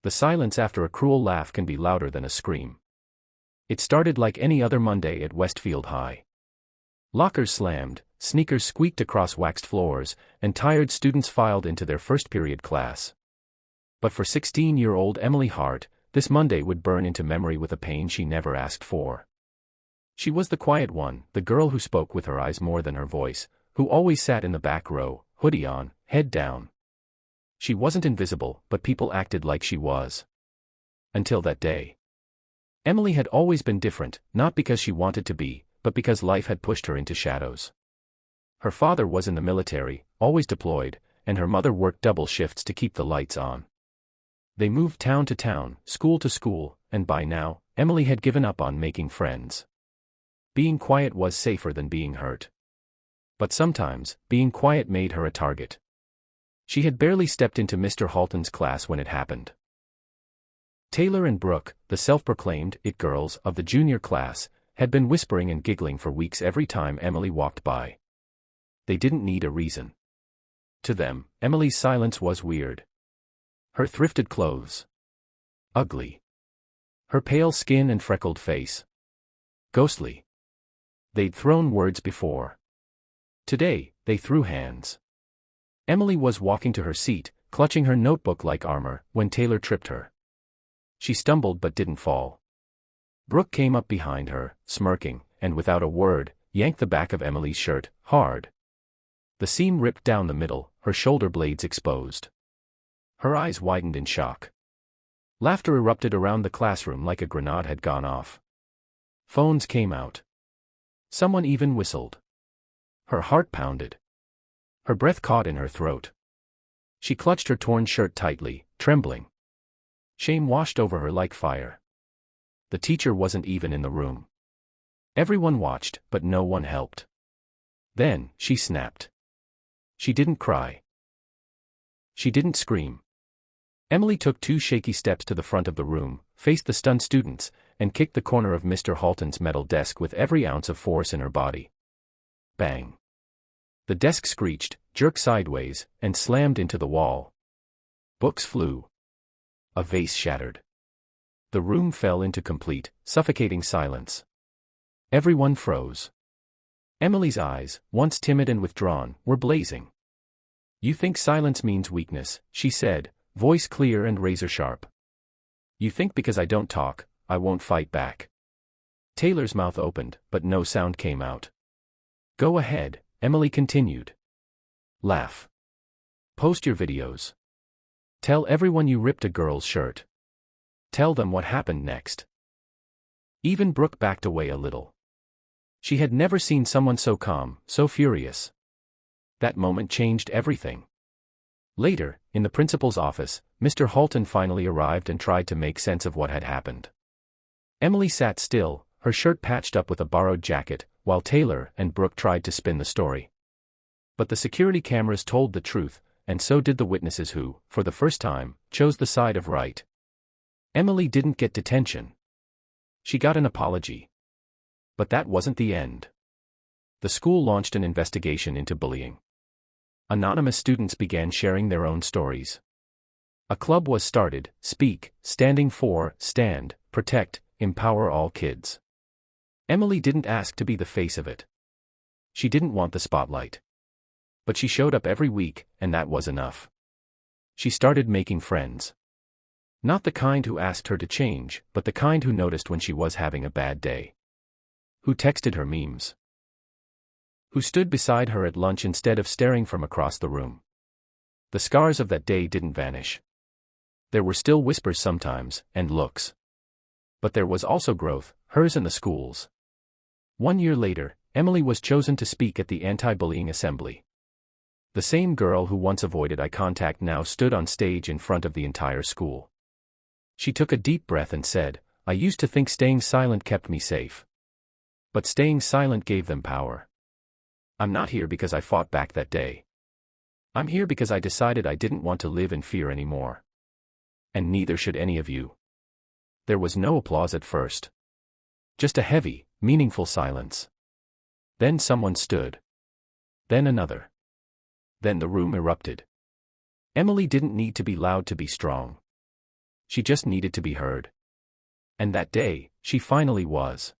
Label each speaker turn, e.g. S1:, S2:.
S1: The silence after a cruel laugh can be louder than a scream. It started like any other Monday at Westfield High. Lockers slammed, sneakers squeaked across waxed floors, and tired students filed into their first period class. But for 16-year-old Emily Hart, this Monday would burn into memory with a pain she never asked for. She was the quiet one, the girl who spoke with her eyes more than her voice, who always sat in the back row, hoodie on, head down. She wasn't invisible, but people acted like she was. Until that day. Emily had always been different, not because she wanted to be, but because life had pushed her into shadows. Her father was in the military, always deployed, and her mother worked double shifts to keep the lights on. They moved town to town, school to school, and by now, Emily had given up on making friends. Being quiet was safer than being hurt. But sometimes, being quiet made her a target. She had barely stepped into Mr. Halton's class when it happened. Taylor and Brooke, the self-proclaimed it girls of the junior class, had been whispering and giggling for weeks every time Emily walked by. They didn't need a reason. To them, Emily's silence was weird. Her thrifted clothes. Ugly. Her pale skin and freckled face. Ghostly. They'd thrown words before. Today, they threw hands. Emily was walking to her seat, clutching her notebook like armor, when Taylor tripped her. She stumbled but didn't fall. Brooke came up behind her, smirking, and without a word, yanked the back of Emily's shirt, hard. The seam ripped down the middle, her shoulder blades exposed. Her eyes widened in shock. Laughter erupted around the classroom like a grenade had gone off. Phones came out. Someone even whistled. Her heart pounded. Her breath caught in her throat. She clutched her torn shirt tightly, trembling. Shame washed over her like fire. The teacher wasn't even in the room. Everyone watched, but no one helped. Then, she snapped. She didn't cry. She didn't scream. Emily took 2 shaky steps to the front of the room, faced the stunned students, and kicked the corner of Mr. Halton's metal desk with every ounce of force in her body. Bang. The desk screeched, jerked sideways, and slammed into the wall. Books flew. A vase shattered. The room fell into complete, suffocating silence. Everyone froze. Emily's eyes, once timid and withdrawn, were blazing. "You think silence means weakness," she said, voice clear and razor-sharp. "You think because I don't talk, I won't fight back." Taylor's mouth opened, but no sound came out. "Go ahead," Emily continued. "Laugh. Post your videos. Tell everyone you ripped a girl's shirt. Tell them what happened next." Even Brooke backed away a little. She had never seen someone so calm, so furious. That moment changed everything. Later, in the principal's office, Mr. Halton finally arrived and tried to make sense of what had happened. Emily sat still, her shirt patched up with a borrowed jacket, while Taylor and Brooke tried to spin the story. But the security cameras told the truth, and so did the witnesses who, for the first time, chose the side of right. Emily didn't get detention. She got an apology. But that wasn't the end. The school launched an investigation into bullying. Anonymous students began sharing their own stories. A club was started, Speak, standing for, stand, protect, empower all kids. Emily didn't ask to be the face of it. She didn't want the spotlight. But she showed up every week, and that was enough. She started making friends. Not the kind who asked her to change, but the kind who noticed when she was having a bad day. Who texted her memes. Who stood beside her at lunch instead of staring from across the room. The scars of that day didn't vanish. There were still whispers sometimes, and looks. But there was also growth, hers and the school's. 1 year later, Emily was chosen to speak at the anti-bullying assembly. The same girl who once avoided eye contact now stood on stage in front of the entire school. She took a deep breath and said, "I used to think staying silent kept me safe. But staying silent gave them power. I'm not here because I fought back that day. I'm here because I decided I didn't want to live in fear anymore. And neither should any of you." There was no applause at first. Just a heavy, meaningful silence. Then someone stood. Then another. Then the room erupted. Emily didn't need to be loud to be strong. she just needed to be heard. And that day, she finally was.